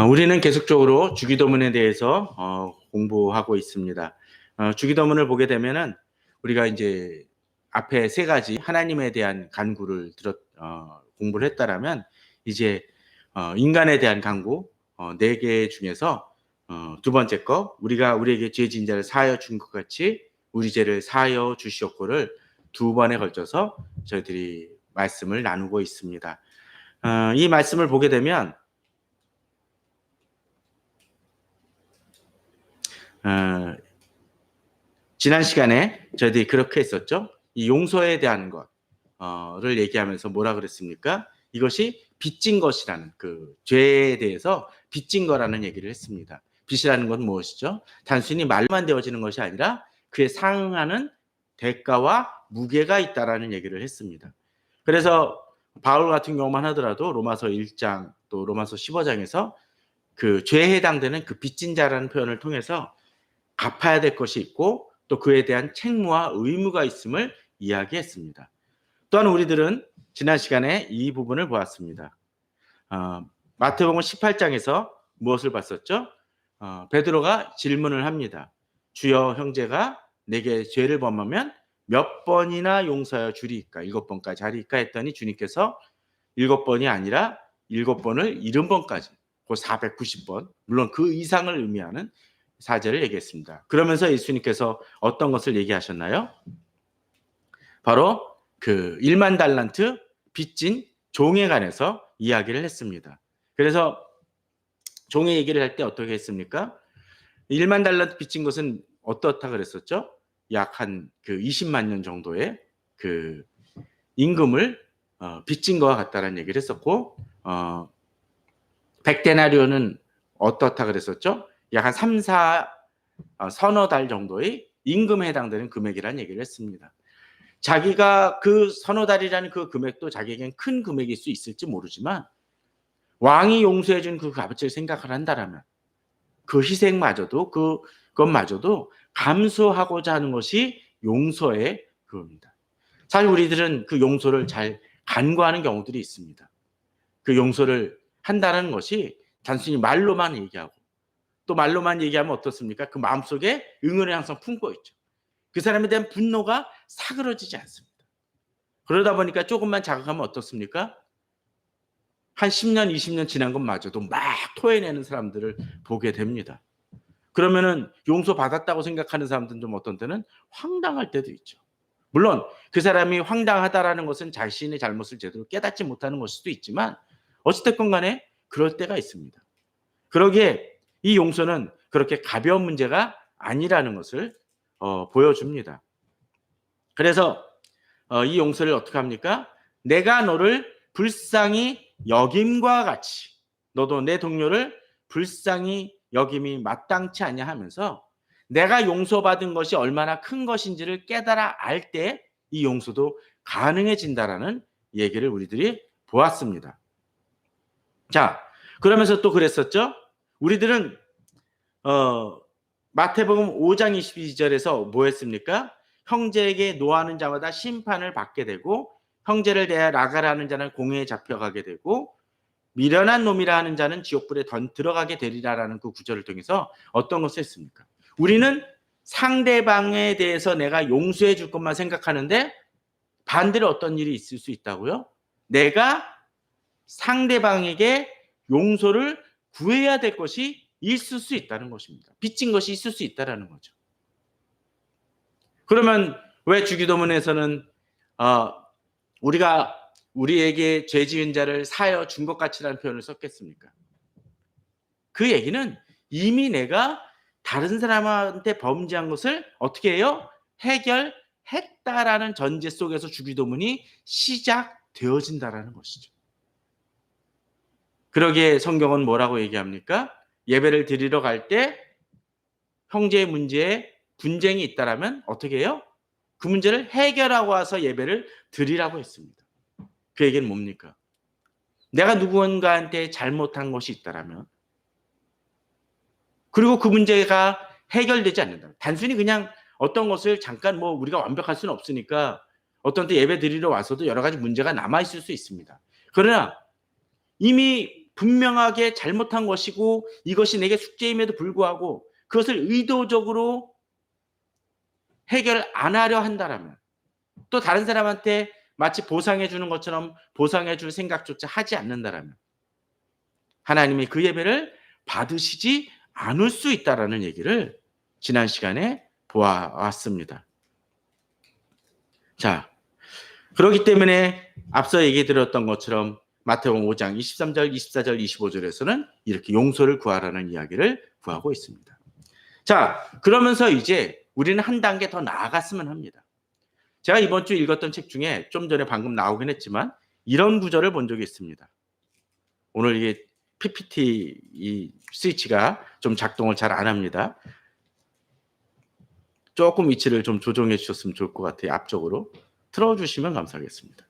우리는 계속적으로 주기도문에 대해서 공부하고 있습니다. 주기도문을 보게 되면은 우리가 이제 앞에 세 가지 하나님에 대한 간구를 공부를 했다라면 이제 인간에 대한 간구 네 개 중에서 두 번째 거 우리가 우리에게 죄 지은 자를 사하여 준 것 같이 우리 죄를 사하여 주시옵고를 두 번에 걸쳐서 저희들이 말씀을 나누고 있습니다. 이 말씀을 보게 되면 지난 시간에 저희들이 그렇게 했었죠. 이 용서에 대한 것을 얘기하면서 뭐라 그랬습니까? 이것이 빚진 것이라는 그 죄에 대해서 빚진 거라는 얘기를 했습니다. 빚이라는 건 무엇이죠? 단순히 말만 되어지는 것이 아니라 그에 상응하는 대가와 무게가 있다라는 얘기를 했습니다. 그래서 바울 같은 경우만 하더라도 로마서 1장 또 로마서 15장에서 그 죄에 해당되는 그 빚진 자라는 표현을 통해서 갚아야 될 것이 있고 또 그에 대한 책무와 의무가 있음을 이야기했습니다. 또한 우리들은 지난 시간에 이 부분을 보았습니다. 마태복음 18장에서 무엇을 봤었죠? 베드로가 질문을 합니다. 주여, 형제가 내게 죄를 범하면 몇 번이나 용서하여 주리이까? 7번까지 하리이까? 했더니 주님께서 7번이 아니라 7번을 70번까지 그 490번, 물론 그 이상을 의미하는 사제를 얘기했습니다. 그러면서 예수님께서 어떤 것을 얘기하셨나요? 바로 그 1만 달란트 빚진 종에 관해서 이야기를 했습니다. 그래서 종의 얘기를 할 때 어떻게 했습니까? 1만 달란트 빚진 것은 어떻다 그랬었죠? 약 한 그 20만 년 정도의 그 임금을 빚진 것과 같다라는 얘기를 했었고 100데나리온은 어떻다 그랬었죠? 약 한 3, 4 서너 달 정도의 임금에 해당되는 금액이라는 얘기를 했습니다. 자기가 그 서너 달이라는 그 금액도 자기에겐 큰 금액일 수 있을지 모르지만 왕이 용서해 준 그 값어치를 생각을 한다라면 그 희생마저도 그것마저도 감수하고자 하는 것이 용서의 그겁니다. 사실 우리들은 그 용서를 잘 간과하는 경우들이 있습니다. 그 용서를 한다는 것이 단순히 말로만 얘기하고 또 말로만 얘기하면 어떻습니까? 그 마음속에 응원을 항상 품고 있죠. 그 사람에 대한 분노가 사그러지지 않습니다. 그러다 보니까 조금만 자극하면 어떻습니까? 한 10년, 20년 지난 것마저도 막 토해내는 사람들을 보게 됩니다. 그러면은 용서받았다고 생각하는 사람들은 좀 어떤 때는 황당할 때도 있죠. 물론 그 사람이 황당하다라는 것은 자신의 잘못을 제대로 깨닫지 못하는 것일 수도 있지만 어찌됐건 간에 그럴 때가 있습니다. 그러기에 이 용서는 그렇게 가벼운 문제가 아니라는 것을 보여줍니다. 그래서 이 용서를 어떻게 합니까? 내가 너를 불쌍히 여김과 같이 너도 내 동료를 불쌍히 여김이 마땅치 않냐 하면서 내가 용서받은 것이 얼마나 큰 것인지를 깨달아 알 때 이 용서도 가능해진다라는 얘기를 우리들이 보았습니다. 자, 그러면서 또 그랬었죠? 우리들은 마태복음 5장 22절에서 뭐 했습니까? 형제에게 노하는 자마다 심판을 받게 되고 형제를 대하여 나가라 하는 자는 공회에 잡혀가게 되고 미련한 놈이라 하는 자는 지옥불에 들어가게 되리라라는 그 구절을 통해서 어떤 것을 했습니까? 우리는 상대방에 대해서 내가 용서해 줄 것만 생각하는데 반대로 어떤 일이 있을 수 있다고요? 내가 상대방에게 용서를 구해야 될 것이 있을 수 있다는 것입니다. 빚진 것이 있을 수 있다는 거죠. 그러면 왜 주기도문에서는 우리가 우리에게 죄 지은 자를 사하여 준 것 같이라는 표현을 썼겠습니까? 그 얘기는 이미 내가 다른 사람한테 범죄한 것을 어떻게 해요? 해결했다라는 전제 속에서 주기도문이 시작되어진다라는 것이죠. 그러기에 성경은 뭐라고 얘기합니까? 예배를 드리러 갈 때 형제의 문제에 분쟁이 있다라면 어떻게 해요? 그 문제를 해결하고 와서 예배를 드리라고 했습니다. 그 얘기는 뭡니까? 내가 누군가한테 잘못한 것이 있다라면 그리고 그 문제가 해결되지 않는다. 단순히 그냥 어떤 것을 잠깐 우리가 완벽할 수는 없으니까 어떤 때 예배 드리러 와서도 여러 가지 문제가 남아 있을 수 있습니다. 그러나 이미 분명하게 잘못한 것이고 이것이 내게 숙제임에도 불구하고 그것을 의도적으로 해결 안 하려 한다라면, 또 다른 사람한테 마치 보상해 주는 것처럼 보상해 줄 생각조차 하지 않는다라면 하나님이 그 예배를 받으시지 않을 수 있다라는 얘기를 지난 시간에 보아왔습니다. 자, 그렇기 때문에 앞서 얘기 드렸던 것처럼 마태복음 5장 23절, 24절, 25절에서는 이렇게 용서를 구하라는 이야기를 구하고 있습니다. 자, 그러면서 이제 우리는 한 단계 더 나아갔으면 합니다. 제가 이번 주 읽었던 책 중에 좀 전에 방금 나오긴 했지만 이런 구절을 본 적이 있습니다. 오늘 이게 PPT 이 스위치가 좀 작동을 잘 안 합니다. 조금 위치를 좀 조정해 주셨으면 좋을 것 같아요. 앞쪽으로 틀어주시면 감사하겠습니다.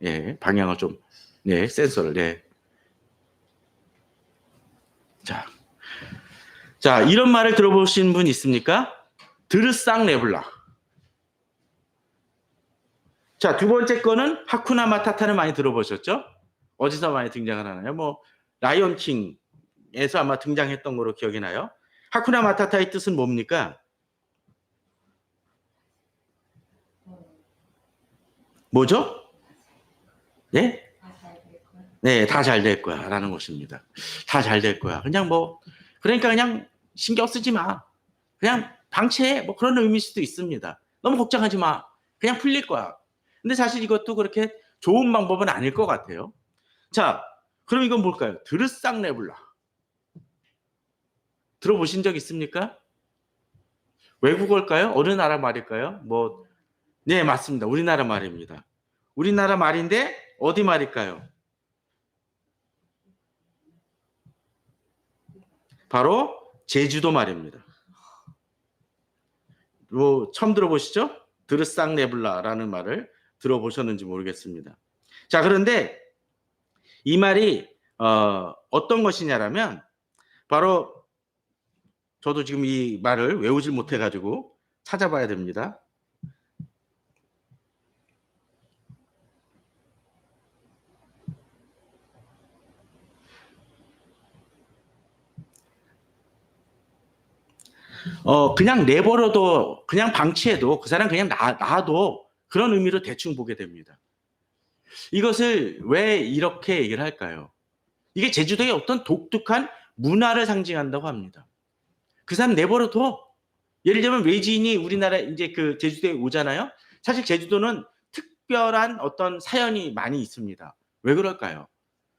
예, 방향을 좀, 네, 센서를, 네. 자, 이런 말을 들어보신 분 있습니까? 드르쌍 네블라. 자, 두 번째 거는 하쿠나 마타타는 많이 들어보셨죠? 어디서 많이 등장을 하나요? 뭐 라이온 킹에서 아마 등장했던 거로 기억이 나요. 하쿠나 마타타의 뜻은 뭡니까? 뭐죠? 네? 네, 다 잘 될 거야 라는 것입니다. 다 잘 될 거야. 그냥 뭐 그러니까 그냥 신경 쓰지 마. 그냥 방치해. 뭐 그런 의미일 수도 있습니다. 너무 걱정하지 마. 그냥 풀릴 거야. 근데 사실 이것도 그렇게 좋은 방법은 아닐 것 같아요. 자, 그럼 이건 뭘까요? 드르쌍 네블라. 들어보신 적 있습니까? 외국어일까요? 어느 나라 말일까요? 뭐, 네, 맞습니다. 우리나라 말입니다. 우리나라 말인데 어디 말일까요? 바로 제주도 말입니다. 뭐 처음 들어보시죠? 드르쌍 네블라라는 말을 들어보셨는지 모르겠습니다. 자, 그런데 이 말이 어떤 것이냐라면 바로 저도 지금 이 말을 외우질 못해가지고 찾아봐야 됩니다. 그냥 내버려도, 그냥 방치해도, 그 사람 그냥 놔도 그런 의미로 대충 보게 됩니다. 이것을 왜 이렇게 얘기를 할까요? 이게 제주도의 어떤 독특한 문화를 상징한다고 합니다. 그 사람 내버려둬. 예를 들면 외지인이 우리나라 이제 그 제주도에 오잖아요. 사실 제주도는 특별한 어떤 사연이 많이 있습니다. 왜 그럴까요?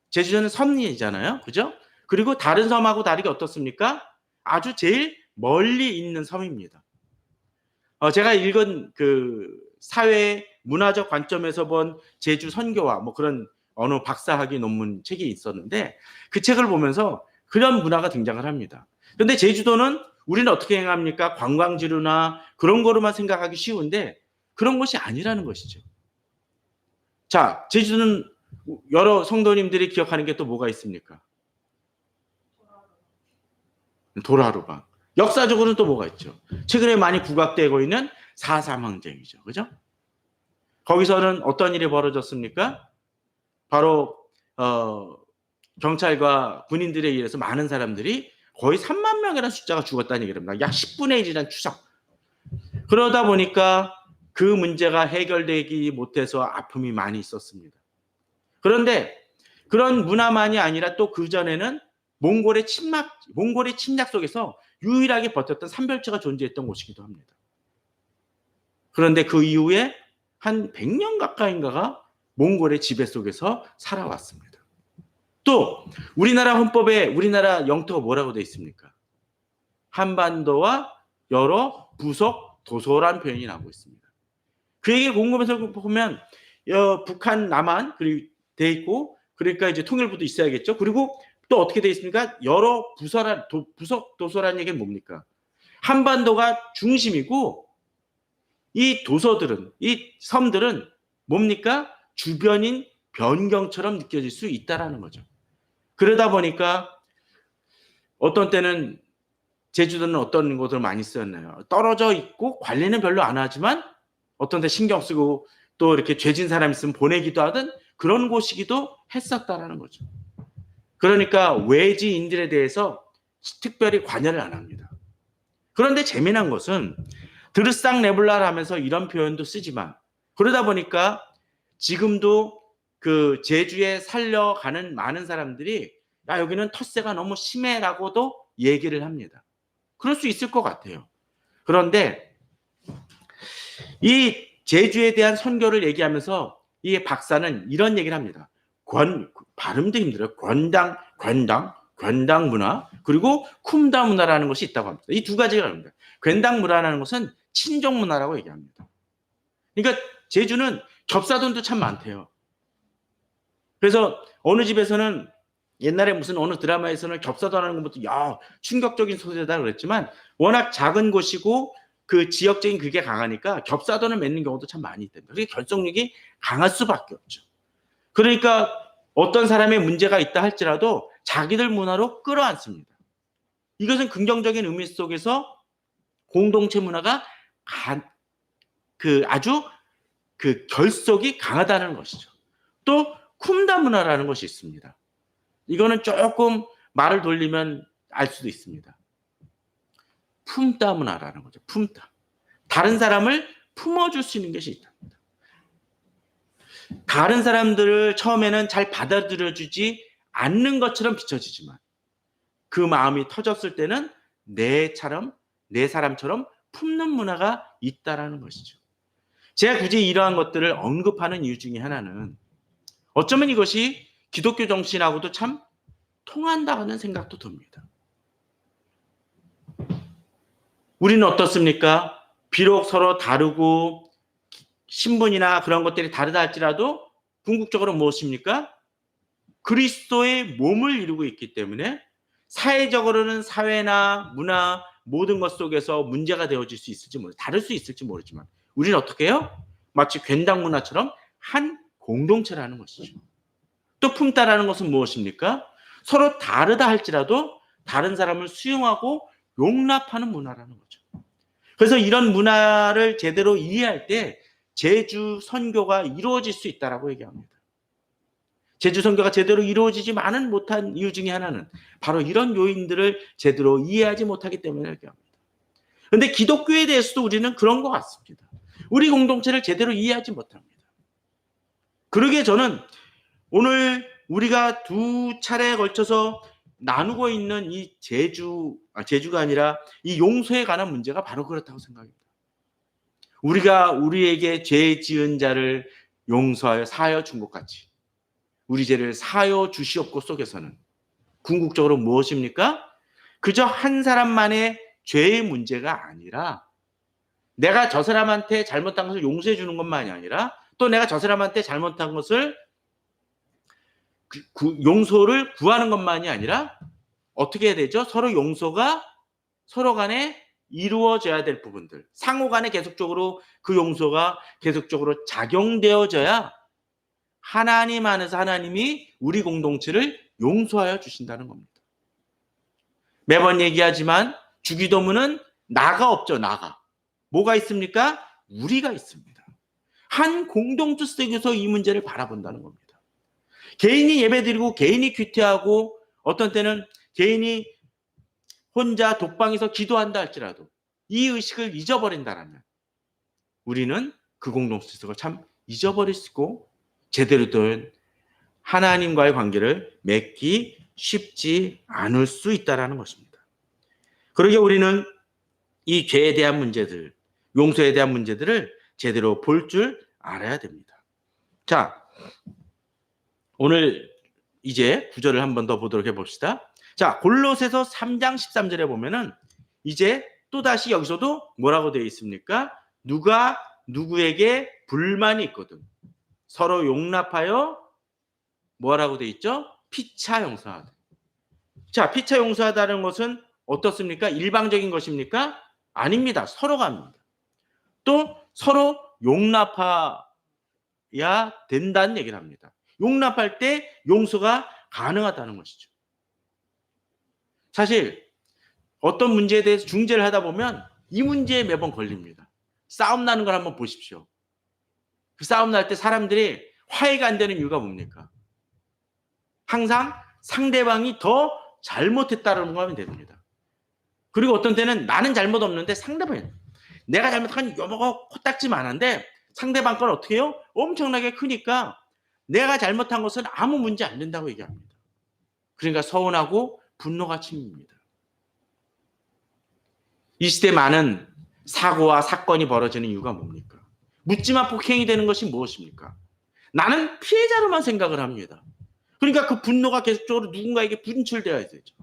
제주도는 섬이잖아요. 그죠? 그리고 다른 섬하고 다르게 어떻습니까? 아주 제일 멀리 있는 섬입니다. 제가 읽은 그 사회 문화적 관점에서 본 제주 선교와 뭐 그런 어느 박사학위 논문 책이 있었는데 그 책을 보면서 그런 문화가 등장을 합니다. 그런데 제주도는 우리는 어떻게 행합니까? 관광지로나 그런 거로만 생각하기 쉬운데 그런 것이 아니라는 것이죠. 자, 제주도는 여러 성도님들이 기억하는 게 또 뭐가 있습니까? 도라르방. 역사적으로는 또 뭐가 있죠? 최근에 많이 부각되고 있는 4.3 항쟁이죠. 그죠? 거기서는 어떤 일이 벌어졌습니까? 바로 경찰과 군인들에 의해서 많은 사람들이 거의 3만 명이라는 숫자가 죽었다는 얘기를 합니다. 약 10분의 1이라는 추적. 그러다 보니까 그 문제가 해결되기 못해서 아픔이 많이 있었습니다. 그런데 그런 문화만이 아니라 또 그전에는 몽골의 침략 속에서 유일하게 버텼던 삼별체가 존재했던 곳이기도 합니다. 그런데 그 이후에 한 100년 가까이인가가 몽골의 지배 속에서 살아왔습니다. 또 우리나라 헌법에 우리나라 영토가 뭐라고 되어 있습니까? 한반도와 여러 부속 도서라는 표현이 나오고 있습니다. 그 얘기를 곰곰해서 보면 북한, 남한 그리고 돼 있고 그러니까 이제 통일부도 있어야겠죠. 그리고 또 어떻게 되어 있습니까? 여러 부속 도서라는 얘기는 뭡니까? 한반도가 중심이고 이 도서들은, 이 섬들은 뭡니까? 주변인 변경처럼 느껴질 수 있다라는 거죠. 그러다 보니까 어떤 때는 제주도는 어떤 곳을 많이 쓰였나요? 떨어져 있고 관리는 별로 안 하지만 어떤 데 신경 쓰고 또 이렇게 죄진 사람 있으면 보내기도 하던 그런 곳이기도 했었다라는 거죠. 그러니까 외지인들에 대해서 특별히 관여를 안 합니다. 그런데 재미난 것은 드르상 레블라를 하면서 이런 표현도 쓰지만 그러다 보니까 지금도 그 제주에 살려가는 많은 사람들이 야 여기는 텃세가 너무 심해라고도 얘기를 합니다. 그럴 수 있을 것 같아요. 그런데 이 제주에 대한 선교를 얘기하면서 이 박사는 이런 얘기를 합니다. 발음도 힘들어요. 권당 문화 그리고 쿰다 문화라는 것이 있다고 합니다. 이 두 가지가 합니다. 권당 문화라는 것은 친족 문화라고 얘기합니다. 그러니까 제주는 겹사돈도 참 많대요. 그래서 어느 집에서는 옛날에 무슨 어느 드라마에서는 겹사돈하는 것부터 야 충격적인 소재다 그랬지만 워낙 작은 곳이고 그 지역적인 그게 강하니까 겹사돈을 맺는 경우도 참 많이 있답니다. 그게 결속력이 강할 수밖에 없죠. 그러니까 어떤 사람의 문제가 있다 할지라도 자기들 문화로 끌어안습니다. 이것은 긍정적인 의미 속에서 공동체 문화가 아주 그 결속이 강하다는 것이죠. 또 쿰다 문화라는 것이 있습니다. 이거는 조금 말을 돌리면 알 수도 있습니다. 품다 문화라는 거죠. 품다. 다른 사람을 품어줄 수 있는 것이 있다. 다른 사람들을 처음에는 잘 받아들여주지 않는 것처럼 비춰지지만 그 마음이 터졌을 때는 내 사람처럼 품는 문화가 있다라는 것이죠. 제가 굳이 이러한 것들을 언급하는 이유 중에 하나는 어쩌면 이것이 기독교 정신하고도 참 통한다는 생각도 듭니다. 우리는 어떻습니까? 비록 서로 다르고 신분이나 그런 것들이 다르다 할지라도 궁극적으로 무엇입니까? 그리스도의 몸을 이루고 있기 때문에 사회적으로는 사회나 문화 모든 것 속에서 문제가 되어질 수 있을지 다를 수 있을지 모르지만 우리는 어떻게 해요? 마치 괜당 문화처럼 한 공동체라는 것이죠. 또 품다라는 것은 무엇입니까? 서로 다르다 할지라도 다른 사람을 수용하고 용납하는 문화라는 거죠. 그래서 이런 문화를 제대로 이해할 때 제주 선교가 이루어질 수 있다라고 얘기합니다. 제주 선교가 제대로 이루어지지만은 못한 이유 중에 하나는 바로 이런 요인들을 제대로 이해하지 못하기 때문에 얘기합니다. 그런데 기독교에 대해서도 우리는 그런 것 같습니다. 우리 공동체를 제대로 이해하지 못합니다. 그러기에 저는 오늘 우리가 두 차례에 걸쳐서 나누고 있는 이 제주가 아니라 이 용서에 관한 문제가 바로 그렇다고 생각합니다. 우리가 우리에게 죄 지은 자를 용서하여 사하여 준 것 같이 우리 죄를 사하여 주시옵고 속에서는 궁극적으로 무엇입니까? 그저 한 사람만의 죄의 문제가 아니라 내가 저 사람한테 잘못한 것을 용서해 주는 것만이 아니라 또 내가 저 사람한테 잘못한 것을 용서를 구하는 것만이 아니라 어떻게 해야 되죠? 서로 용서가 서로 간에 이루어져야 될 부분들, 상호 간에 계속적으로 그 용서가 계속적으로 작용되어져야 하나님 안에서 하나님이 우리 공동체를 용서하여 주신다는 겁니다. 매번 얘기하지만 주기도문은 나가 없죠. 나가. 뭐가 있습니까? 우리가 있습니다. 한 공동체 속에서 이 문제를 바라본다는 겁니다. 개인이 예배드리고 개인이 큐티하고 어떤 때는 개인이 혼자 독방에서 기도한다 할지라도 이 의식을 잊어버린다라면 우리는 그 공동체를 참 잊어버릴 수 있고 제대로 된 하나님과의 관계를 맺기 쉽지 않을 수 있다는 것입니다. 그러기에 우리는 이 죄에 대한 문제들, 용서에 대한 문제들을 제대로 볼 줄 알아야 됩니다. 자, 오늘 이제 구절을 한 번 더 보도록 해봅시다. 자, 골로새서 3장 13절에 보면은 이제 또다시 여기서도 뭐라고 되어 있습니까? 누가 누구에게 불만이 있거든 서로 용납하여 뭐라고 되어 있죠? 피차 용서하다. 자, 피차 용서하다는 것은 어떻습니까? 일방적인 것입니까? 아닙니다. 서로가 합니다. 또 서로 용납해야 된다는 얘기를 합니다. 용납할 때 용서가 가능하다는 것이죠. 사실 어떤 문제에 대해서 중재를 하다 보면 이 문제에 매번 걸립니다. 싸움 나는 걸 한번 보십시오. 그 싸움 날 때 사람들이 화해가 안 되는 이유가 뭡니까? 항상 상대방이 더 잘못했다라는 거 하면 됩니다. 그리고 어떤 때는 나는 잘못 없는데 상대방이 내가 잘못한 요거 코딱지만한데 상대방 건 어떻게 해요? 엄청나게 크니까 내가 잘못한 것은 아무 문제 안 된다고 얘기합니다. 그러니까 서운하고 분노가 침입니다. 이 시대 많은 사고와 사건이 벌어지는 이유가 뭡니까? 묻지마 폭행이 되는 것이 무엇입니까? 나는 피해자로만 생각을 합니다. 그러니까 그 분노가 계속적으로 누군가에게 분출되어야 되죠.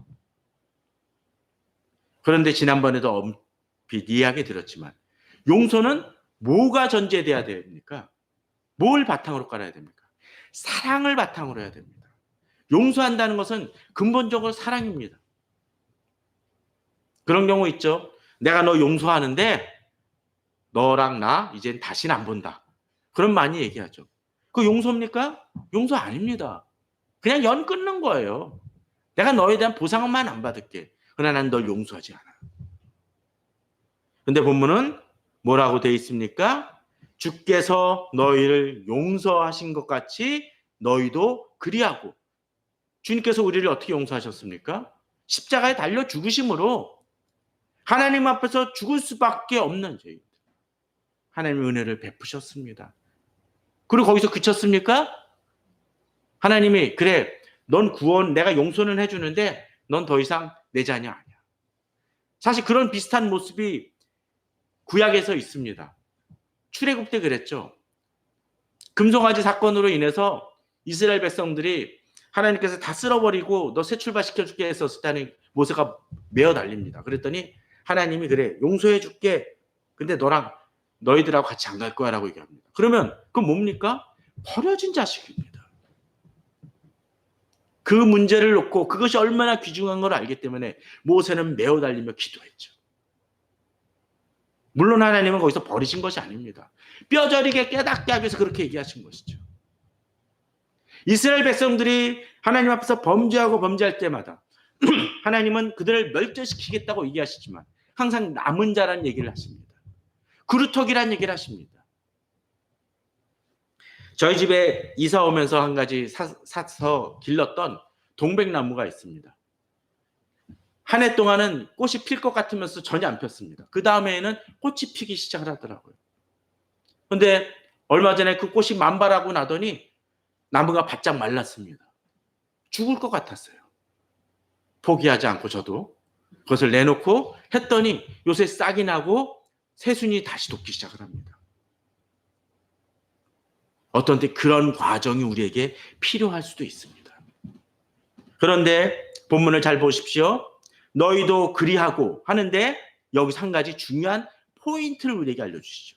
그런데 지난번에도 엄핏 이야기 들었지만 용서는 뭐가 전제돼야 됩니까? 뭘 바탕으로 깔아야 됩니까? 사랑을 바탕으로 해야 됩니다. 용서한다는 것은 근본적으로 사랑입니다. 그런 경우 있죠. 내가 너 용서하는데 너랑 나 이젠 다시는 안 본다. 그럼 많이 얘기하죠. 그 용서입니까? 용서 아닙니다. 그냥 연 끊는 거예요. 내가 너에 대한 보상만 안 받을게. 그러나 난 널 용서하지 않아. 근데 본문은 뭐라고 되어 있습니까? 주께서 너희를 용서하신 것 같이 너희도 그리하고. 주님께서 우리를 어떻게 용서하셨습니까? 십자가에 달려 죽으심으로 하나님 앞에서 죽을 수밖에 없는 저희들. 하나님의 은혜를 베푸셨습니다. 그리고 거기서 그쳤습니까? 하나님이 그래 넌 구원 내가 용서는 해주는데 넌 더 이상 내 자녀 아니야. 사실 그런 비슷한 모습이 구약에서 있습니다. 출애굽 때 그랬죠. 금송아지 사건으로 인해서 이스라엘 백성들이 하나님께서 다 쓸어버리고 너 새 출발시켜줄게 했었을 때는 모세가 메어 달립니다. 그랬더니 하나님이 그래 용서해 줄게. 근데 너희들하고 같이 안 갈 거야 라고 얘기합니다. 그러면 그건 뭡니까? 버려진 자식입니다. 그 문제를 놓고 그것이 얼마나 귀중한 걸 알기 때문에 모세는 메어 달리며 기도했죠. 물론 하나님은 거기서 버리신 것이 아닙니다. 뼈저리게 깨닫게 하기 위해서 그렇게 얘기하신 것이죠. 이스라엘 백성들이 하나님 앞에서 범죄하고 범죄할 때마다 하나님은 그들을 멸절시키겠다고 얘기하시지만 항상 남은 자라는 얘기를 하십니다. 그루터기란 얘기를 하십니다. 저희 집에 이사 오면서 한 가지 사서 길렀던 동백나무가 있습니다. 한 해 동안은 꽃이 필 것 같으면서 전혀 안 폈습니다. 그 다음에는 꽃이 피기 시작을 하더라고요. 그런데 얼마 전에 그 꽃이 만발하고 나더니 나무가 바짝 말랐습니다. 죽을 것 같았어요. 포기하지 않고 저도 그것을 내놓고 했더니 요새 싹이 나고 새순이 다시 돋기 시작을 합니다. 어떤 때 그런 과정이 우리에게 필요할 수도 있습니다. 그런데 본문을 잘 보십시오. 너희도 그리하고 하는데 여기서 한 가지 중요한 포인트를 우리에게 알려주시죠.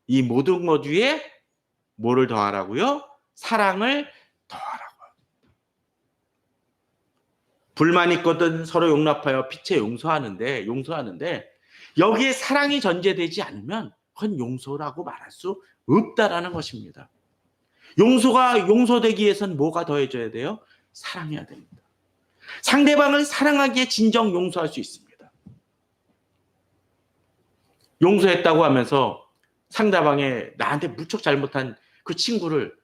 이 모든 것 위에 뭐를 더하라고요? 사랑을 더하라고. 불만 있거든 서로 용납하여 피체 용서하는데 여기에 사랑이 전제되지 않으면 그건 용서라고 말할 수 없다라는 것입니다. 용서가 용서되기 위해서는 뭐가 더해져야 돼요? 사랑해야 됩니다. 상대방을 사랑하기에 진정 용서할 수 있습니다. 용서했다고 하면서 상대방의 나한테 무척 잘못한 그 친구를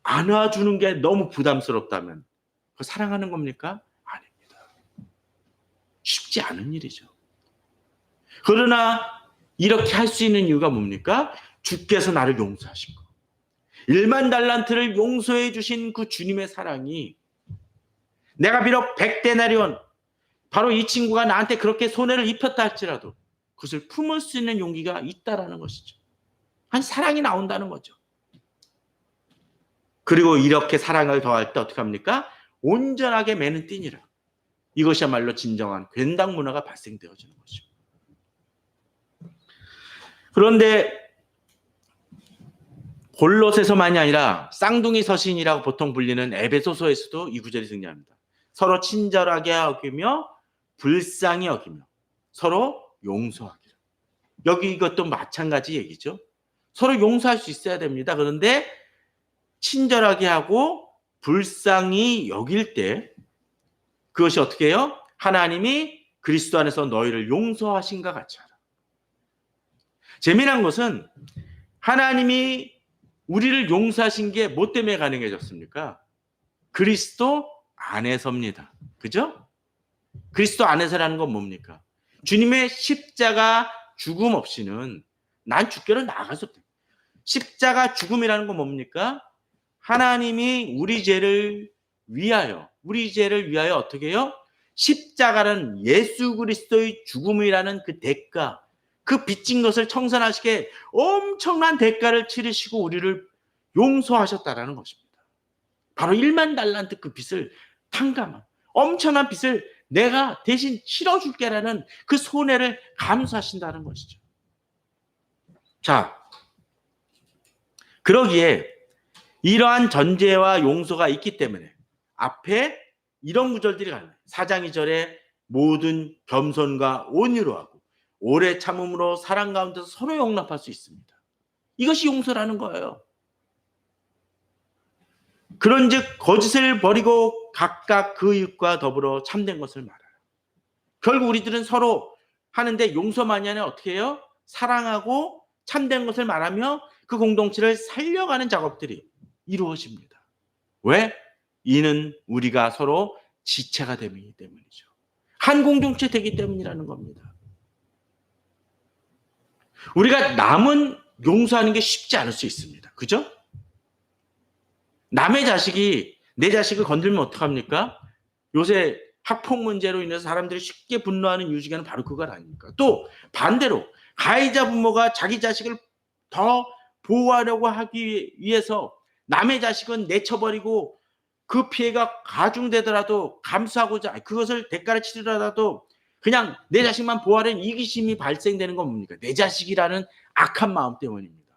안아주는 게 너무 부담스럽다면 그거 사랑하는 겁니까? 아닙니다. 쉽지 않은 일이죠. 그러나 이렇게 할 수 있는 이유가 뭡니까? 주께서 나를 용서하신 거. 1만 달란트를 용서해 주신 그 주님의 사랑이 내가 비록 100데나리온 바로 이 친구가 나한테 그렇게 손해를 입혔다 할지라도 그것을 품을 수 있는 용기가 있다라는 것이죠. 한 사랑이 나온다는 거죠. 그리고 이렇게 사랑을 더할 때 어떻게 합니까? 온전하게 매는 띠니라. 이것이야말로 진정한 괜당 문화가 발생되어지는 것이죠. 그런데 골롯에서만이 아니라 쌍둥이 서신이라고 보통 불리는 에베소서에서도 이 구절이 등장합니다. 서로 친절하게 여기며 불쌍히 여기며 서로 용서하기를. 여기 이것도 마찬가지 얘기죠. 서로 용서할 수 있어야 됩니다. 그런데 친절하게 하고 불쌍히 여길 때 그것이 어떻게 해요? 하나님이 그리스도 안에서 너희를 용서하신가 같이 하라. 재미난 것은 하나님이 우리를 용서하신 게 뭐 때문에 가능해졌습니까? 그리스도 안에서입니다. 그죠? 그리스도 안에서라는 건 뭡니까? 주님의 십자가 죽음 없이는 난 죽게로 나가서 십자가 죽음이라는 건 뭡니까? 하나님이 우리 죄를 위하여 어떻게 해요? 십자가는 예수 그리스도의 죽음이라는 그 대가, 그 빚진 것을 청산하시게 엄청난 대가를 치르시고 우리를 용서하셨다라는 것입니다. 바로 1만 달란트 그 빚을 탕감한 엄청난 빚을 내가 대신 치러줄게라는 그 손해를 감수하신다는 것이죠. 자, 그러기에 이러한 전제와 용서가 있기 때문에 앞에 이런 구절들이 가요. 4장 2절에 모든 겸손과 온유로 하고 오래 참음으로 사랑 가운데서 서로 용납할 수 있습니다. 이것이 용서라는 거예요. 그런즉 거짓을 버리고 각각 그 이웃과 더불어 참된 것을 말하라. 결국 우리들은 서로 하는데 용서만이 아니라 어떻게 해요? 사랑하고 참된 것을 말하며 그 공동체를 살려가는 작업들이 이루어집니다. 왜? 이는 우리가 서로 지체가 되기 때문이죠. 한 공동체 되기 때문이라는 겁니다. 우리가 남은 용서하는 게 쉽지 않을 수 있습니다. 그죠? 남의 자식이 내 자식을 건들면 어떡합니까? 요새 학폭 문제로 인해서 사람들이 쉽게 분노하는 이유 중에 하나는 바로 그것 아닙니까? 또 반대로 가해자 부모가 자기 자식을 더 보호하려고 하기 위해서 남의 자식은 내쳐버리고 그 피해가 가중되더라도 감수하고자 그것을 대가를 치르더라도 그냥 내 자식만 보호하려는 이기심이 발생되는 건 뭡니까? 내 자식이라는 악한 마음 때문입니다.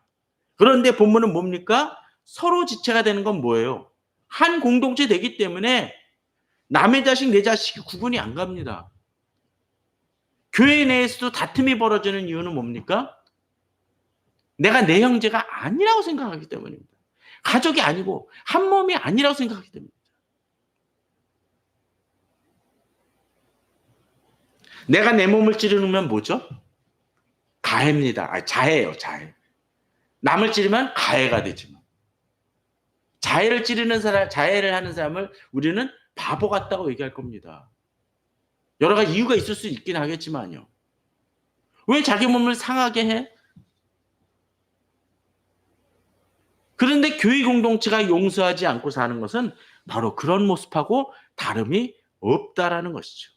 그런데 본문은 뭡니까? 서로 지체가 되는 건 뭐예요? 한 공동체 되기 때문에 남의 자식, 내 자식이 구분이 안 갑니다. 교회 내에서도 다툼이 벌어지는 이유는 뭡니까? 내가 내 형제가 아니라고 생각하기 때문입니다. 가족이 아니고 한 몸이 아니라고 생각하기 때문입니다. 내가 내 몸을 찌르면 뭐죠? 가해입니다. 자해예요, 자해. 남을 찌르면 가해가 되지만. 자해를 찌르는 사람, 자해를 하는 사람을 우리는 바보 같다고 얘기할 겁니다. 여러 가지 이유가 있을 수 있긴 하겠지만요. 왜 자기 몸을 상하게 해? 그런데 교회 공동체가 용서하지 않고 사는 것은 바로 그런 모습하고 다름이 없다라는 것이죠.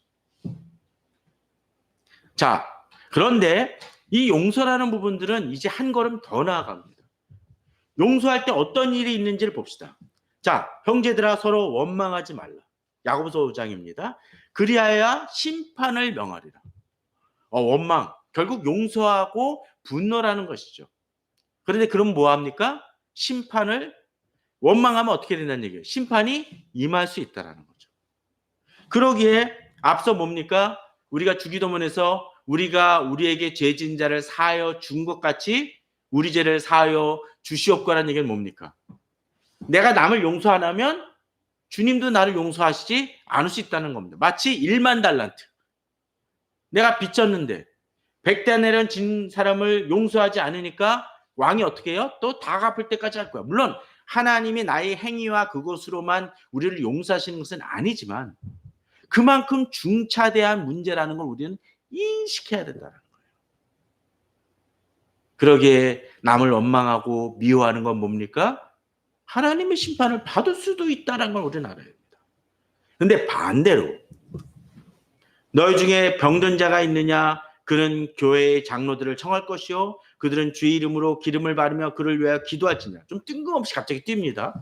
자, 그런데 이 용서라는 부분들은 이제 한 걸음 더 나아갑니다. 용서할 때 어떤 일이 있는지를 봅시다. 자, 형제들아 서로 원망하지 말라. 야고보서 5장입니다. 그리하여 심판을 명하리라. 원망, 결국 용서하고 분노라는 것이죠. 그런데 그럼 뭐 합니까? 심판을 원망하면 어떻게 된다는 얘기예요? 심판이 임할 수 있다라는 거죠. 그러기에 앞서 뭡니까? 우리가 주기도문에서 우리가 우리에게 죄진 자를 사하여 준 것 같이 우리 죄를 사하여 주시옵고라는 얘기는 뭡니까? 내가 남을 용서 안 하면 주님도 나를 용서하시지 않을 수 있다는 겁니다. 마치 1만 달란트. 내가 빚졌는데 100데나리온 진 사람을 용서하지 않으니까 왕이 어떻게 해요? 또 다 갚을 때까지 할 거야. 물론 하나님이 나의 행위와 그것으로만 우리를 용서하시는 것은 아니지만 그만큼 중차대한 문제라는 걸 우리는 인식해야 된다는 거예요. 그러기에 남을 원망하고 미워하는 건 뭡니까? 하나님의 심판을 받을 수도 있다는 걸 우리는 알아야 됩니다. 그런데 반대로 너희 중에 병든 자가 있느냐? 그는 교회의 장로들을 청할 것이요 그들은 주의 이름으로 기름을 바르며 그를 위하여 기도할지니라. 좀 뜬금없이 갑자기 뜁니다.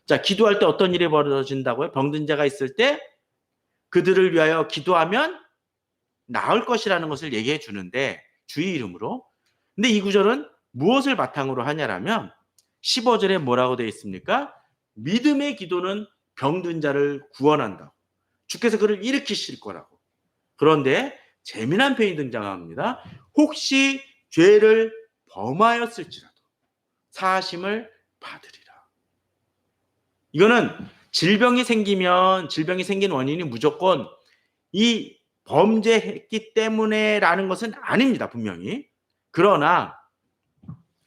자, 기도할 때 어떤 일이 벌어진다고요? 병든 자가 있을 때 그들을 위하여 기도하면 나을 것이라는 것을 얘기해 주는데 주의 이름으로. 근데 이 구절은 무엇을 바탕으로 하냐라면 15절에 뭐라고 되어 있습니까? 믿음의 기도는 병든 자를 구원한다. 주께서 그를 일으키실 거라고. 그런데 재미난 표현이 등장합니다. 혹시 죄를 범하였을지라도 사하심을 받으리라. 이거는 질병이 생긴 원인이 무조건 이 범죄했기 때문에라는 것은 아닙니다. 분명히. 그러나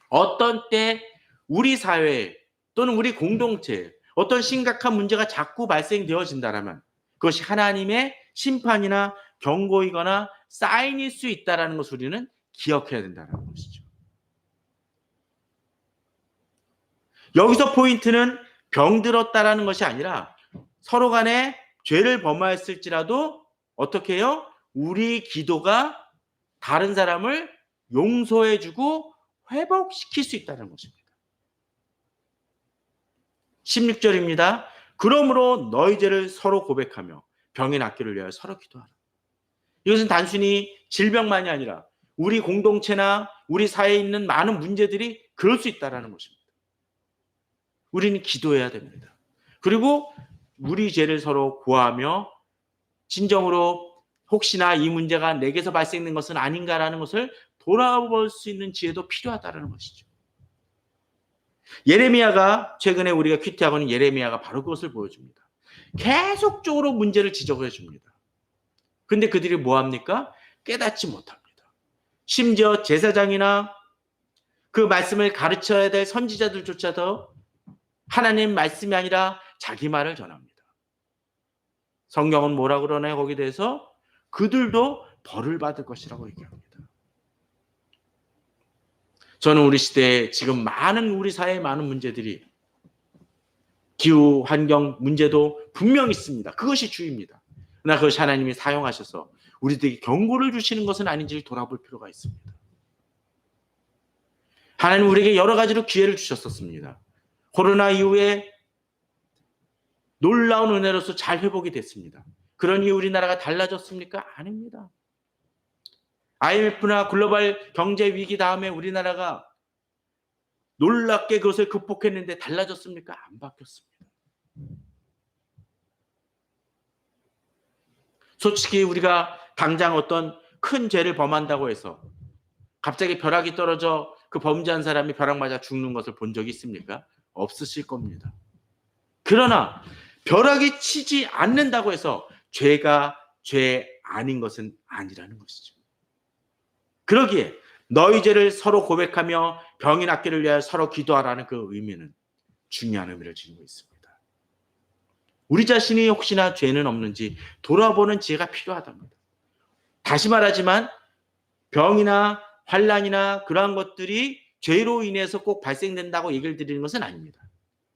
어떤 때 우리 사회 또는 우리 공동체 어떤 심각한 문제가 자꾸 발생되어진다라면 그것이 하나님의 심판이나 경고이거나 사인일 수 있다는 것을 우리는 기억해야 된다는 것이죠. 여기서 포인트는 병들었다라는 것이 아니라 서로 간에 죄를 범하였을지라도 어떻게 해요? 우리 기도가 다른 사람을 용서해주고 회복시킬 수 있다는 것입니다. 16절입니다. 그러므로 너희 죄를 서로 고백하며 병이 낫기를 위하여 서로 기도하라. 이것은 단순히 질병만이 아니라 우리 공동체나 우리 사회에 있는 많은 문제들이 그럴 수 있다는 것입니다. 우리는 기도해야 됩니다. 그리고 우리 죄를 서로 고하며 진정으로 혹시나 이 문제가 내게서 발생된 것은 아닌가라는 것을 돌아볼 수 있는 지혜도 필요하다는 것이죠. 예레미야가 최근에 우리가 큐티하고 있는 예레미야가 바로 그것을 보여줍니다. 계속적으로 문제를 지적해 줍니다. 근데 그들이 뭐합니까? 깨닫지 못합니다. 심지어 제사장이나 그 말씀을 가르쳐야 될 선지자들조차도 하나님 말씀이 아니라 자기 말을 전합니다. 성경은 뭐라 그러나요? 거기에 대해서 그들도 벌을 받을 것이라고 얘기합니다. 저는 우리 시대에 지금 많은 우리 사회의 많은 문제들이 기후 환경 문제도 분명히 있습니다. 그것이 주입니다. 그러나 그것이 하나님이 사용하셔서 우리들에게 경고를 주시는 것은 아닌지를 돌아볼 필요가 있습니다. 하나님 우리에게 여러 가지로 기회를 주셨었습니다. 코로나 이후에 놀라운 은혜로서 잘 회복이 됐습니다. 그러니 우리나라가 달라졌습니까? 아닙니다. IMF나 글로벌 경제 위기 다음에 우리나라가 놀랍게 그것을 극복했는데 달라졌습니까? 안 바뀌었습니다. 솔직히 우리가 당장 어떤 큰 죄를 범한다고 해서 갑자기 벼락이 떨어져 그 범죄한 사람이 벼락 맞아 죽는 것을 본 적이 있습니까? 없으실 겁니다. 그러나 벼락이 치지 않는다고 해서 죄가 죄 아닌 것은 아니라는 것이죠. 그러기에 너희 죄를 서로 고백하며 병이 낫기를 위하여 서로 기도하라는 그 의미는 중요한 의미를 지니고 있습니다. 우리 자신이 혹시나 죄는 없는지 돌아보는 지혜가 필요하답니다. 다시 말하지만 병이나 환난이나 그러한 것들이 죄로 인해서 꼭 발생된다고 얘기를 드리는 것은 아닙니다.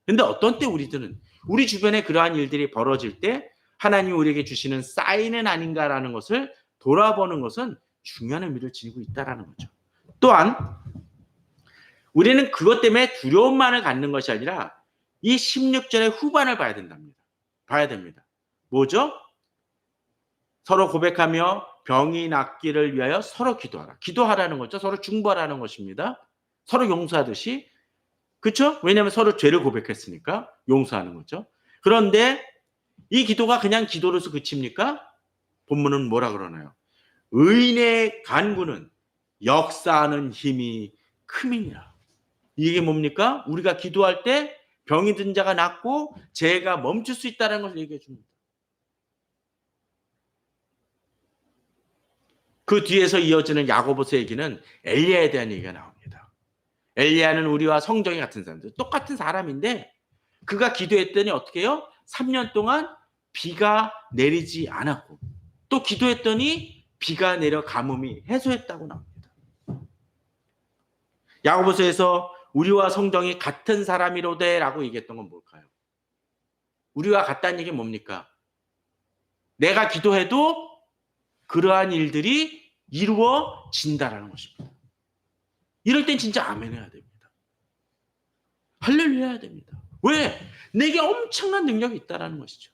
그런데 어떤 때 우리들은 우리 주변에 그러한 일들이 벌어질 때 하나님이 우리에게 주시는 사인은 아닌가라는 것을 돌아보는 것은 중요한 의미를 지니고 있다는 거죠. 또한 우리는 그것 때문에 두려움만을 갖는 것이 아니라 이 16절의 후반을 봐야 됩니다. 뭐죠? 서로 고백하며 병이 낫기를 위하여 서로 기도하라. 기도하라는 거죠. 서로 중보하라는 것입니다. 서로 용서하듯이. 그렇죠? 왜냐하면 서로 죄를 고백했으니까 용서하는 거죠. 그런데 이 기도가 그냥 기도로서 그칩니까? 본문은 뭐라 그러나요? 의인의 간구는 역사하는 힘이 큼이니라. 이게 뭡니까? 우리가 기도할 때 병이 든 자가 낫고 죄가 멈출 수 있다는 것을 얘기해 줍니다. 그 뒤에서 이어지는 야고보서 얘기는 엘리야에 대한 얘기가 나옵니다. 엘리야는 우리와 성정이 같은 사람들, 똑같은 사람인데 그가 기도했더니 어떻게 해요? 3년 동안 비가 내리지 않았고 또 기도했더니 비가 내려 가뭄이 해소했다고 나옵니다. 야고보서에서 우리와 성정이 같은 사람이로되 라고 얘기했던 건 뭘까요? 우리와 같다는 얘기는 뭡니까? 내가 기도해도 그러한 일들이 이루어진다라는 것입니다. 이럴 땐 진짜 아멘 해야 됩니다. 할렐루야 해야 됩니다. 왜? 내게 엄청난 능력이 있다라는 것이죠.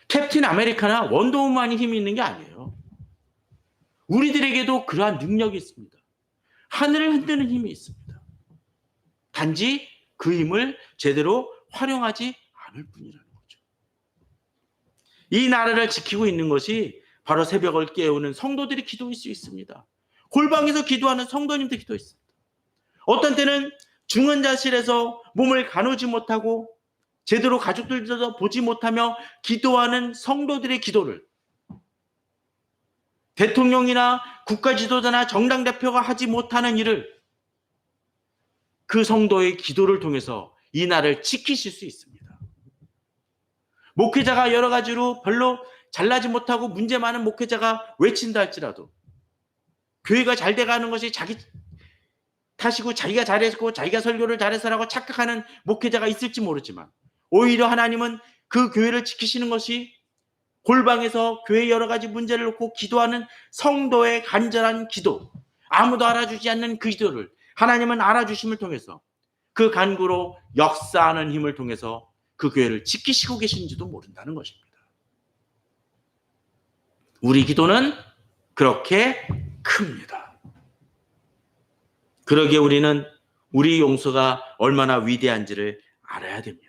캡틴 아메리카나 원더우먼이 힘이 있는 게 아니에요. 우리들에게도 그러한 능력이 있습니다. 하늘을 흔드는 힘이 있습니다. 단지 그 힘을 제대로 활용하지 않을 뿐이라는 거죠. 이 나라를 지키고 있는 것이 바로 새벽을 깨우는 성도들의 기도일 수 있습니다. 골방에서 기도하는 성도님들 기도했습니다. 어떤 때는 중환자실에서 몸을 가누지 못하고 제대로 가족들도 보지 못하며 기도하는 성도들의 기도를 대통령이나 국가지도자나 정당 대표가 하지 못하는 일을 그 성도의 기도를 통해서 이 나라를 지키실 수 있습니다. 목회자가 여러 가지로 별로 잘나지 못하고 문제 많은 목회자가 외친다 할지라도 교회가 잘 돼가는 것이 자기 탓이고 자기가 잘했고 자기가 설교를 잘해서라고 착각하는 목회자가 있을지 모르지만 오히려 하나님은 그 교회를 지키시는 것이 골방에서 교회 여러 가지 문제를 놓고 기도하는 성도의 간절한 기도, 아무도 알아주지 않는 그 기도를 하나님은 알아주심을 통해서 그 간구로 역사하는 힘을 통해서 그 교회를 지키시고 계신지도 모른다는 것입니다. 우리 기도는 그렇게 큽니다. 그러기에 우리는 우리 용서가 얼마나 위대한지를 알아야 됩니다.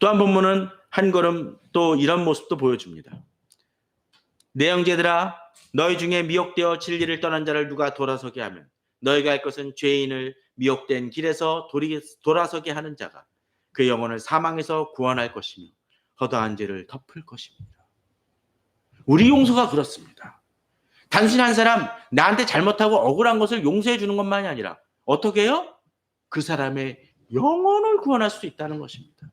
또한 본문은 한 걸음 또 이런 모습도 보여줍니다. 내 형제들아, 너희 중에 미혹되어 진리를 떠난 자를 누가 돌아서게 하면 너희가 할 것은 죄인을 미혹된 길에서 돌아서게 하는 자가 그 영혼을 사망에서 구원할 것이며 허다한 죄를 덮을 것입니다. 우리 용서가 그렇습니다. 단순히 한 사람 나한테 잘못하고 억울한 것을 용서해 주는 것만이 아니라 어떻게 해요? 그 사람의 영혼을 구원할 수 있다는 것입니다.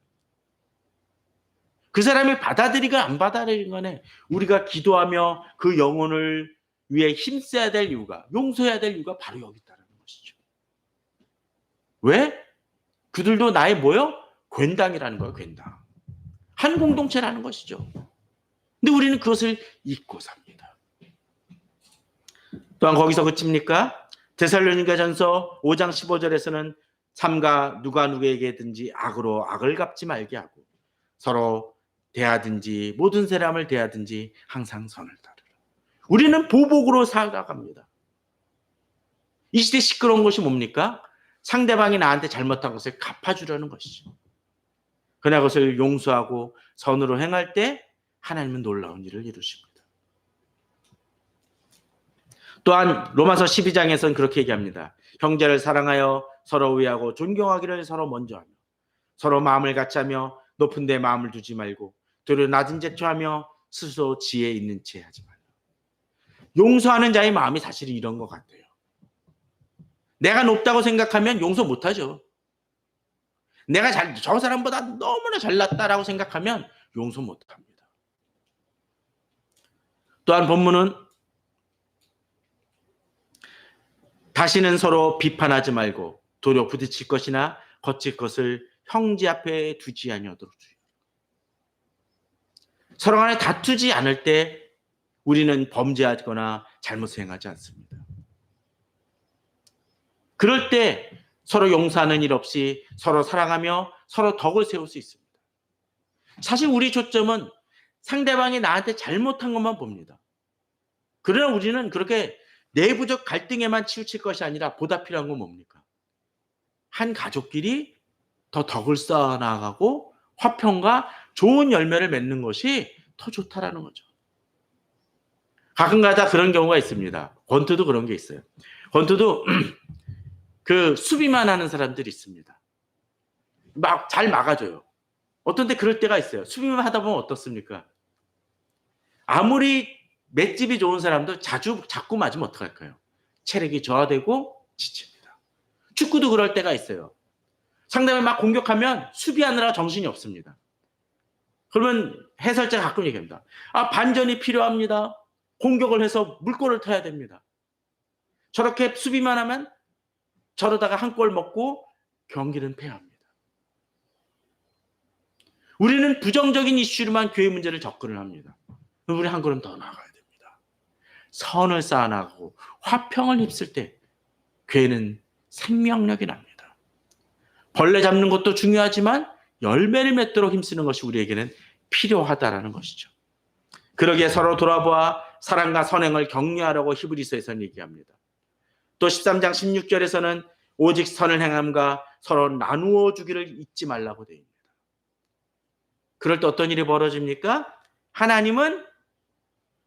그 사람이 받아들이건 안 받아들이건 간에 우리가 기도하며 그 영혼을 위해 힘써야 될 이유가, 용서해야 될 이유가 바로 여기 있다는 것이죠. 왜? 그들도 나의 뭐요? 괜당이라는 거예요. 괜당. 한 공동체라는 것이죠. 근데 우리는 그것을 잊고 삽니다. 또한 거기서 그칩니까? 데살로니가전서 5장 15절에서는 삼가 누가 누구에게든지 악으로 악을 갚지 말게 하고 서로 대하든지 모든 사람을 대하든지 항상 선을 따르라. 우리는 보복으로 살아갑니다. 이 시대 시끄러운 것이 뭡니까? 상대방이 나한테 잘못한 것을 갚아주려는 것이죠. 그러나 그것을 용서하고 선으로 행할 때 하나님은 놀라운 일을 이루십니다. 또한 로마서 12장에서는 그렇게 얘기합니다. 형제를 사랑하여 서로 위하고 존경하기를 서로 먼저 하며 서로 마음을 같이 하며 높은 데 마음을 두지 말고 도리어 낮은 데 처하며 스스로 지혜 있는 채 하지 말라. 용서하는 자의 마음이 사실 이런 것 같아요. 내가 높다고 생각하면 용서 못하죠. 내가 저 사람보다 너무나 잘났다라고 생각하면 용서 못합니다. 또한 본문은 다시는 서로 비판하지 말고 도리어 부딪힐 것이나 거칠 것을 형제 앞에 두지 아니하도록 주의하라. 서로 간에 다투지 않을 때 우리는 범죄하거나 잘못을 행하지 않습니다. 그럴 때 서로 용서하는 일 없이 서로 사랑하며 서로 덕을 세울 수 있습니다. 사실 우리 초점은 상대방이 나한테 잘못한 것만 봅니다. 그러나 우리는 그렇게 내부적 갈등에만 치우칠 것이 아니라 보다 필요한 건 뭡니까? 한 가족끼리 더 덕을 쌓아나가고 화평과 좋은 열매를 맺는 것이 더 좋다라는 거죠. 가끔가다 그런 경우가 있습니다. 권투도 그런 게 있어요. 권투도 그 수비만 하는 사람들이 있습니다. 막 잘 막아줘요. 어떤 때 그럴 때가 있어요. 수비만 하다 보면 어떻습니까? 아무리 맷집이 좋은 사람도 자꾸 맞으면 어떡할까요? 체력이 저하되고 지칩니다. 축구도 그럴 때가 있어요. 상대방이 막 공격하면 수비하느라 정신이 없습니다. 그러면 해설자가 가끔 얘기합니다. 반전이 필요합니다. 공격을 해서 물꼬를 터야 됩니다. 저렇게 수비만 하면 저러다가 한 골 먹고 경기는 패합니다. 우리는 부정적인 이슈로만 교회 문제를 접근을 합니다. 우리 한 걸음 더 나아가야 됩니다. 선을 쌓아나가고 화평을 입을 때 교회는 생명력이 납니다. 벌레 잡는 것도 중요하지만 열매를 맺도록 힘쓰는 것이 우리에게는 필요하다라는 것이죠. 그러기에 서로 돌아보아 사랑과 선행을 격려하라고 히브리서에서는 얘기합니다. 또 13장 16절에서는 오직 선을 행함과 서로 나누어 주기를 잊지 말라고 되어 있습니다. 그럴 때 어떤 일이 벌어집니까? 하나님은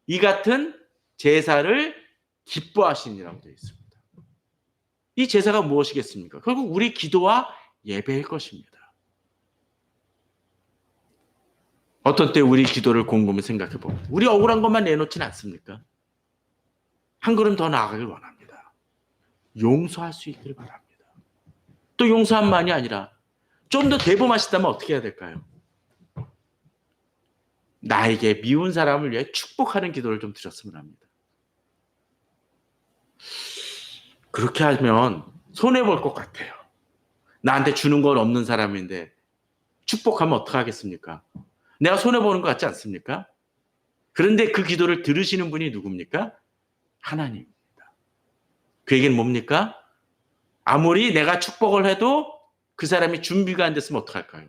이 같은 제사를 기뻐하시니라고 되어 있습니다. 이 제사가 무엇이겠습니까? 결국 우리 기도와 예배일 것입니다. 어떤 때 우리 기도를 곰곰이 생각해 봅니다. 우리 억울한 것만 내놓지는 않습니까? 한 걸음 더 나아가길 원합니다. 용서할 수 있기를 바랍니다. 또 용서함만이 아니라 좀 더 대범하시다면 어떻게 해야 될까요? 나에게 미운 사람을 위해 축복하는 기도를 좀 드렸으면 합니다. 그렇게 하면 손해볼 것 같아요. 나한테 주는 건 없는 사람인데 축복하면 어떡하겠습니까? 내가 손해보는 것 같지 않습니까? 그런데 그 기도를 들으시는 분이 누굽니까? 하나님입니다. 그 얘기는 뭡니까? 아무리 내가 축복을 해도 그 사람이 준비가 안 됐으면 어떡할까요?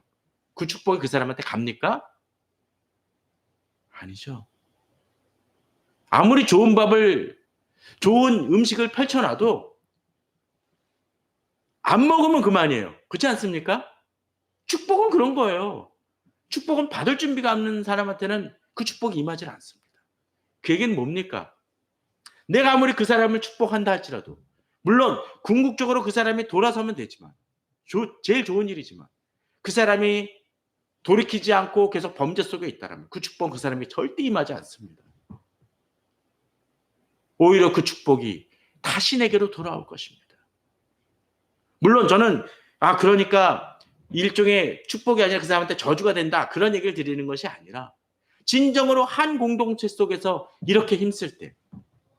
그 축복이 그 사람한테 갑니까? 아니죠. 아무리 좋은 음식을 펼쳐놔도 안 먹으면 그만이에요. 그렇지 않습니까? 축복은 그런 거예요. 축복은 받을 준비가 없는 사람한테는 그 축복이 임하지 않습니다. 그 얘기는 뭡니까? 내가 아무리 그 사람을 축복한다 할지라도, 물론 궁극적으로 그 사람이 돌아서면 되지만, 제일 좋은 일이지만, 그 사람이 돌이키지 않고 계속 범죄 속에 있다면 그 축복은 그 사람이 절대 임하지 않습니다. 오히려 그 축복이 다시 내게로 돌아올 것입니다. 물론 저는 그러니까 일종의 축복이 아니라 그 사람한테 저주가 된다, 그런 얘기를 드리는 것이 아니라, 진정으로 한 공동체 속에서 이렇게 힘쓸 때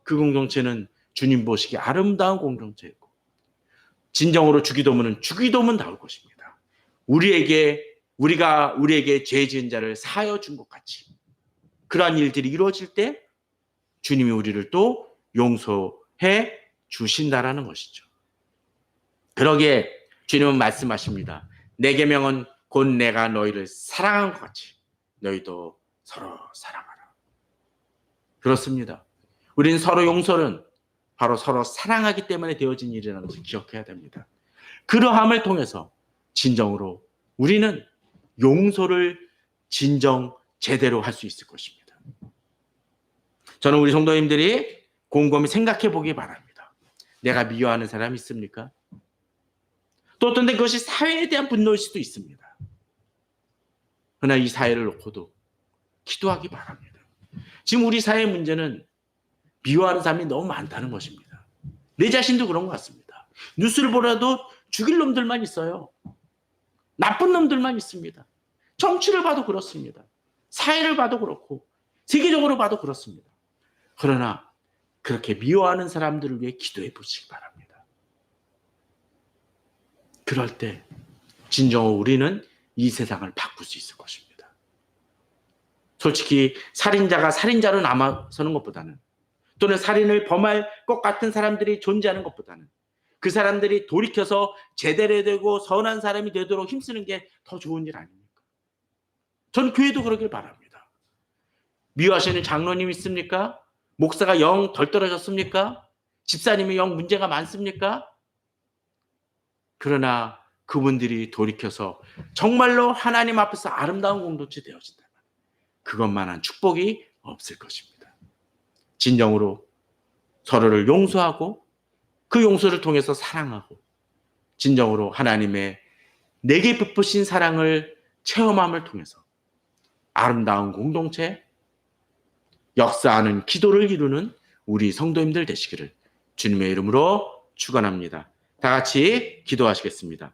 그 공동체는 주님 보시기에 아름다운 공동체이고, 진정으로 주기도문은 주기도문 나올 것입니다. 우리가 우리에게 죄 지은 자를 사하여 준 것 같이 그러한 일들이 이루어질 때 주님이 우리를 또 용서해 주신다라는 것이죠. 그러기에 주님은 말씀하십니다. 내 계명은 곧 내가 너희를 사랑한 것 같이 너희도 서로 사랑하라. 그렇습니다. 우리는 서로 용서는 바로 서로 사랑하기 때문에 되어진 일이라는 것을 기억해야 됩니다. 그러함을 통해서 진정으로 우리는 용서를 진정 제대로 할 수 있을 것입니다. 저는 우리 성도님들이 곰곰이 생각해 보기 바랍니다. 내가 미워하는 사람이 있습니까? 또 어떤 때 그것이 사회에 대한 분노일 수도 있습니다. 그러나 이 사회를 놓고도 기도하기 바랍니다. 지금 우리 사회의 문제는 미워하는 사람이 너무 많다는 것입니다. 내 자신도 그런 것 같습니다. 뉴스를 보라도 죽일 놈들만 있어요. 나쁜 놈들만 있습니다. 정치를 봐도 그렇습니다. 사회를 봐도 그렇고 세계적으로 봐도 그렇습니다. 그러나 그렇게 미워하는 사람들을 위해 기도해 보시기 바랍니다. 그럴 때 진정으로 우리는 이 세상을 바꿀 수 있을 것입니다. 솔직히 살인자가 살인자로 남아서는 것보다는, 또는 살인을 범할 것 같은 사람들이 존재하는 것보다는 그 사람들이 돌이켜서 제대로 되고 선한 사람이 되도록 힘쓰는 게 더 좋은 일 아닙니까? 전 교회도 그러길 바랍니다. 미워하시는 장로님 있습니까? 목사가 영 덜 떨어졌습니까? 집사님이 영 문제가 많습니까? 그러나 그분들이 돌이켜서 정말로 하나님 앞에서 아름다운 공동체 되어진다면 그것만한 축복이 없을 것입니다. 진정으로 서로를 용서하고 그 용서를 통해서 사랑하고 진정으로 하나님의 내게 베푸신 사랑을 체험함을 통해서 아름다운 공동체, 역사하는 기도를 이루는 우리 성도님들 되시기를 주님의 이름으로 축원합니다. 다 같이 기도하시겠습니다.